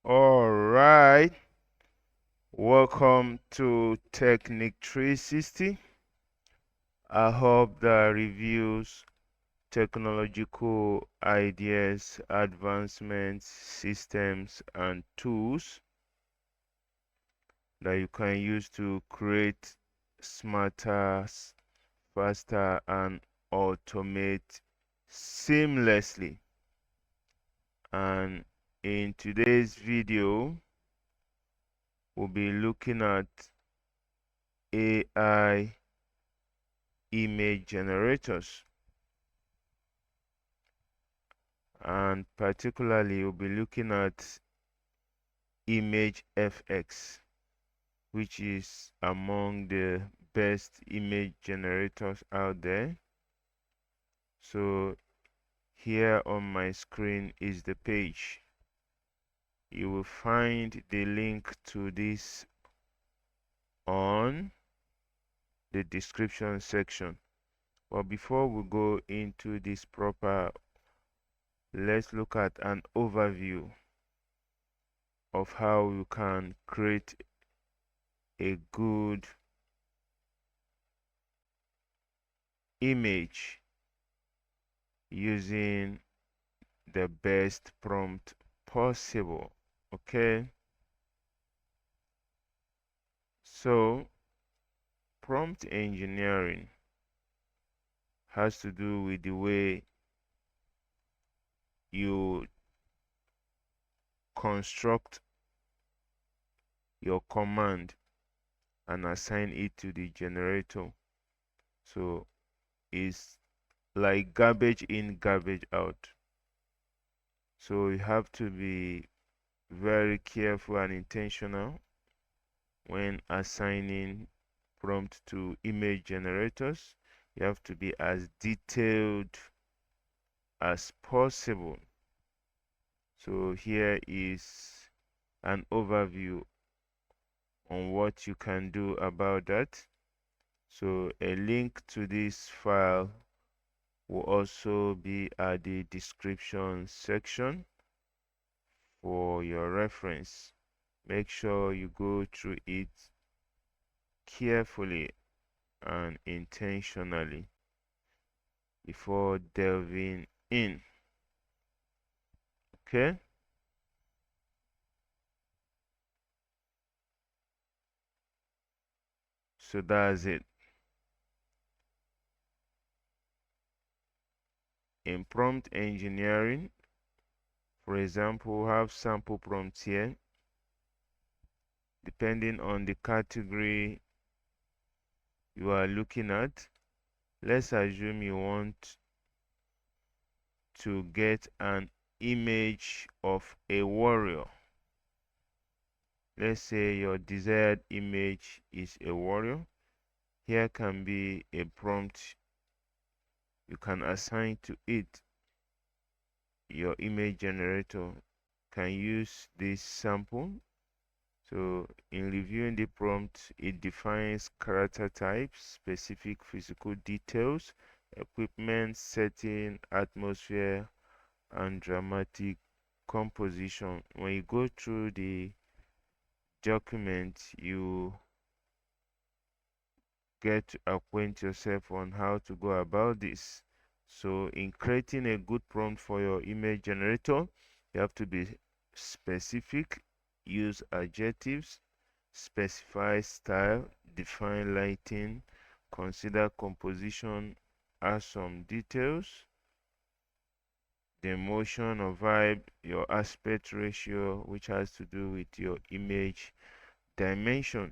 All right, welcome to Technique 360. I hope that reviews technological ideas, advancements, systems, and tools that you can use to create smarter, faster, and automate seamlessly. And in today's video, we'll be looking at AI image generators, and particularly we'll be looking at image FX, which is among the best image generators out there. So here on my screen is the page. You will find the link to this on the description section. But before we go into this proper, let's look at an overview of how you can create a good image using the best prompt possible. Okay, so prompt engineering has to do with the way you construct your command and assign it to the generator. So it's like garbage in, garbage out. So you have to be very careful and intentional when assigning prompt to image generators. You have to be as detailed as possible. So here is an overview on what you can do about that. So a link to this file will also be at the description section for your reference. Make sure you go through it carefully and intentionally before delving in. Okay? So that's it. In prompt engineering, for example, we have sample prompts here. Depending on the category you are looking at, let's assume you want to get an image of a warrior. Let's say your desired image is a warrior. Here can be a prompt you can assign to it. Your image generator can use this sample. So in reviewing the prompt, it defines character types, specific physical details, equipment, setting, atmosphere, and dramatic composition. When you go through the document, you get to acquaint yourself on how to go about this. So in creating a good prompt for your image generator, you have to be specific, use adjectives, specify style, define lighting, consider composition, add some details, the motion or vibe, your aspect ratio, which has to do with your image dimension.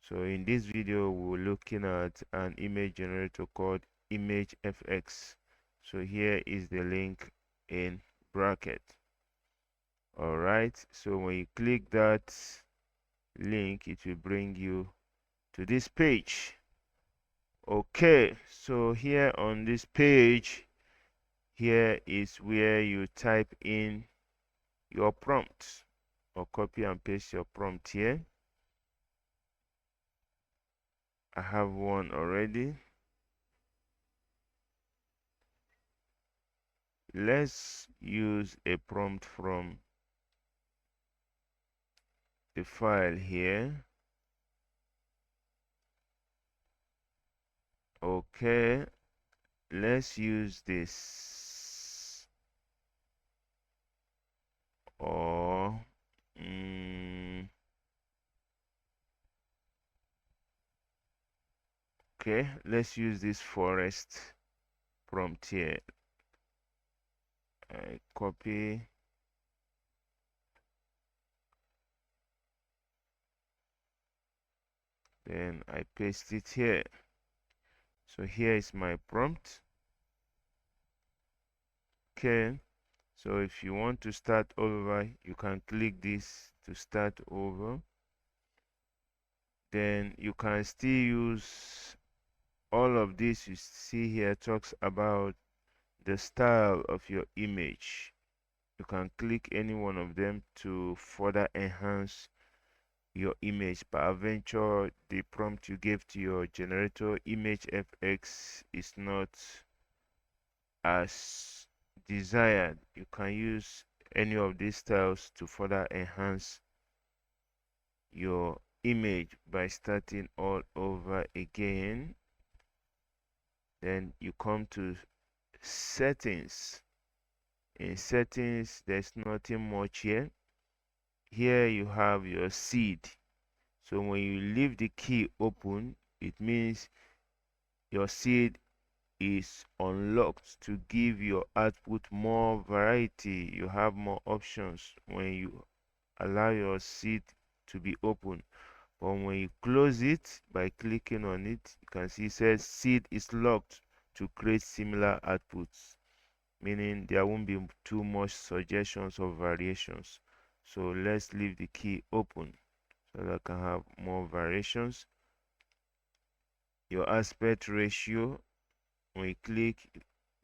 So in this video, we're looking at an image generator called Image FX. So here is the link in bracket. All right, so when you click that link, it will bring you to this page. Okay, so here on this page, here is where you type in your prompt, or copy and paste your prompt here. I have one already. Let's use a prompt from the file here. Okay, let's use this, or okay, let's use this forest prompt here. I copy, then I paste it here. So here is my prompt. Okay, so if you want to start over, you can click this to start over. Then you can still use all of this you see here talks about the style of your image. You can click any one of them to further enhance your image. Peradventure, the prompt you gave to your generator image FX is not as desired. You can use any of these styles to further enhance your image by starting all over again. Then you come to settings. In settings, there's nothing much here. Here you have your seed. So when you leave the key open, it means your seed is unlocked to give your output more variety. You have more options when you allow your seed to be open. But when you close it by clicking on it, you can see it says seed is locked to create similar outputs, meaning there won't be too much suggestions or variations. So let's leave the key open so that I can have more variations. Your aspect ratio, when you click,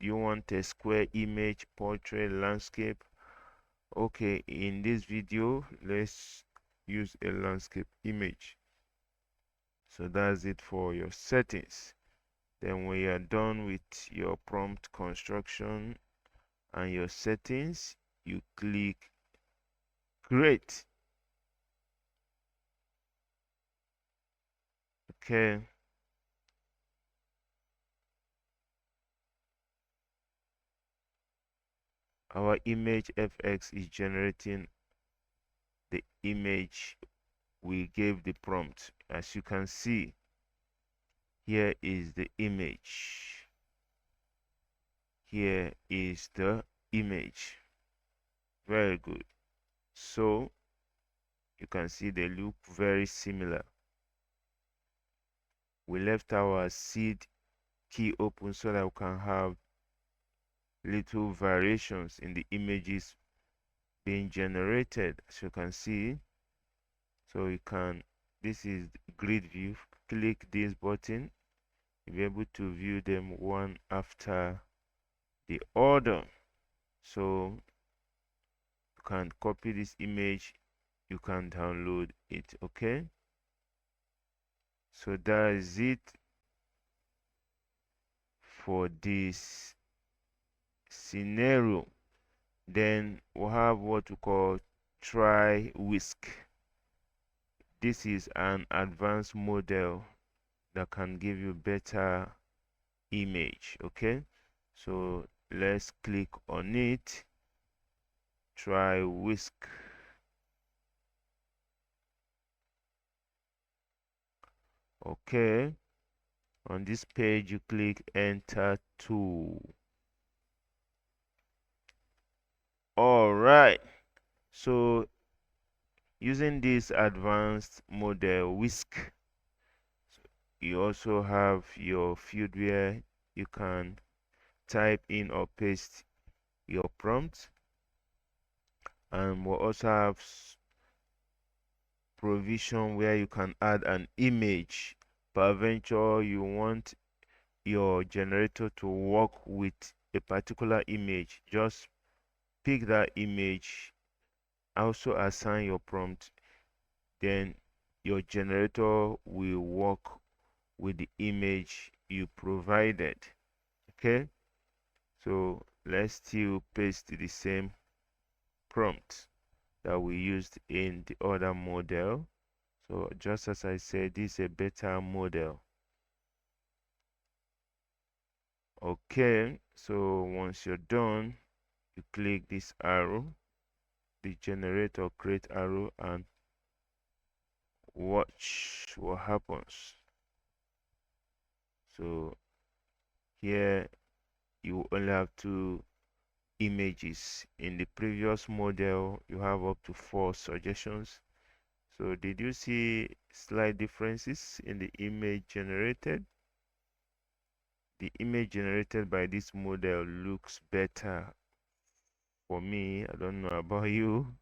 you want a square image, portrait, landscape. Okay, in this video, let's use a landscape image. So that's it for your settings. Then when you are done with your prompt construction and your settings, you click create. Okay. Our image FX is generating the image we gave the prompt. As you can see, here is the image. Here is the image. Very good. So you can see they look very similar. We left our seed key open so that we can have little variations in the images being generated, as you can see. So you can, this is grid view. Click this button, you'll be able to view them one after the other. So you can copy this image, you can download it. Okay, so that is it for this scenario. Then we'll have what we call try whisk. This is an advanced model that can give you better image. Okay, so let's click on it. Try whisk. Okay, on this page you click enter tool. All right, so using this advanced model whisk, you also have your field where you can type in or paste your prompt, and we'll also have provision where you can add an image. Peradventure you want your generator to work with a particular image, just pick that image, also assign your prompt, then your generator will work with the image you provided. Okay, so let's still paste the same prompt. that we used in the other model. So just as I said, this is a better model. Okay, so once you're done, you click this arrow, the generate or create arrow, and watch what happens. So here you only have 2 images. In the previous model, you have up to 4 suggestions. So did you see slight differences in the image generated? The image generated by this model looks better for me. I don't know about you.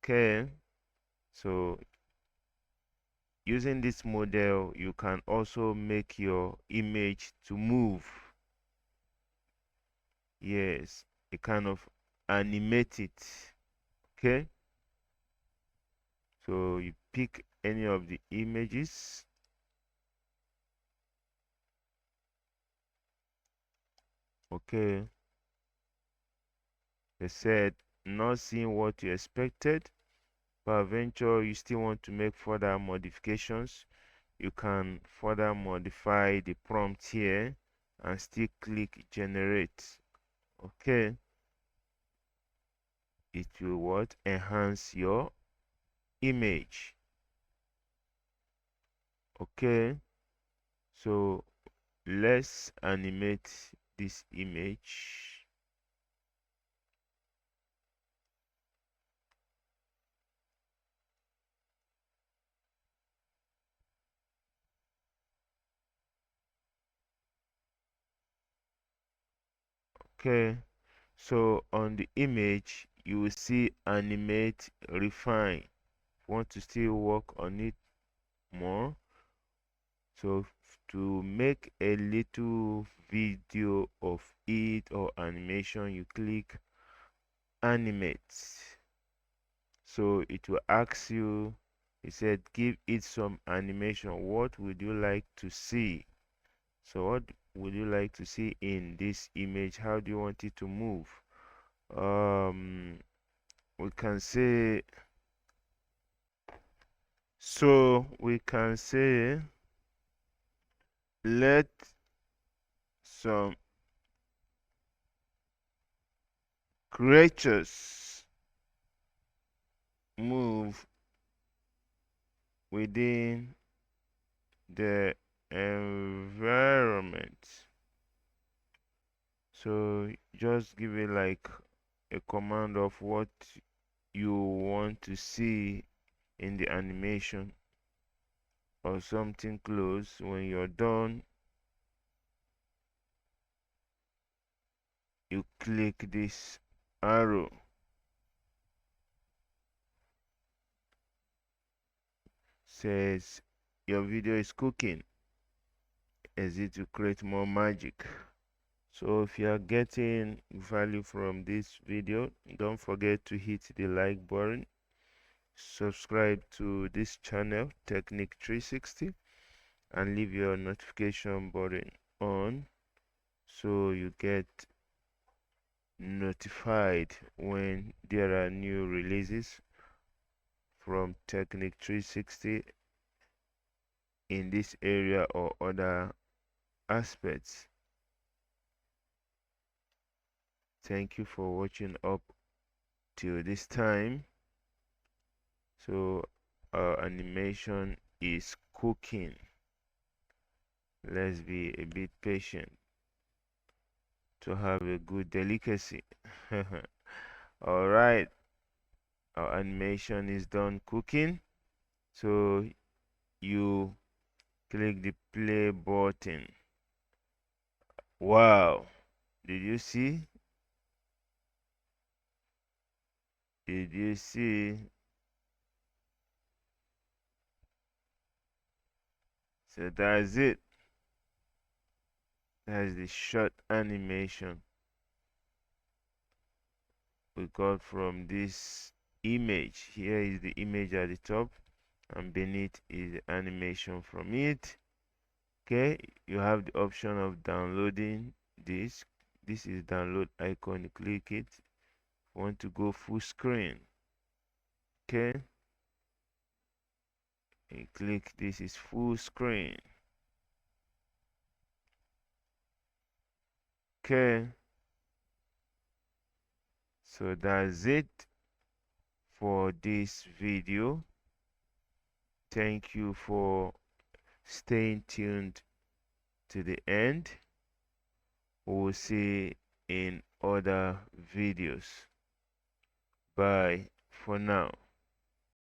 Okay, so using this model, you can also make your image to move. Yes, you kind of animate it. Okay, so you pick any of the images. Okay, they said not seeing what you expected. Peradventure, you still want to make further modifications, you can further modify the prompt here and still click generate. Okay, it will what? Enhance your image. Okay, so let's animate this image. Okay, so on the image you will see animate, refine. Want to still work on it more, so to make a little video of it or animation, you click animate. So it will ask you, it said give it some animation. What would you like to see? So what would you like to see in this image? How do you want it to move? We can say, so we can say let some creatures move within the environment. So just give it like a command of what you want to see in the animation or something close. When you're done, you click this arrow. Says your video is cooking. Is it to create more magic? So if you are getting value from this video, don't forget to hit the like button, subscribe to this channel, Technique 360, and leave your notification button on so you get notified when there are new releases from Technique 360 in this area or other aspects. Thank you for watching up till this time. So our animation is cooking. Let's be a bit patient to have a good delicacy. All right, our animation is done cooking. So you click the play button. Wow, did you see? Did you see? So that's it. That's the short animation we got from this image. Here is the image at the top, and beneath is the animation from it. Okay, you have the option of downloading this. This is download icon. You click it, want to go full screen. Okay, and click this is full screen. Okay, so that's it for this video. Thank you for staying tuned to the end. We'll see in other videos. Bye for now.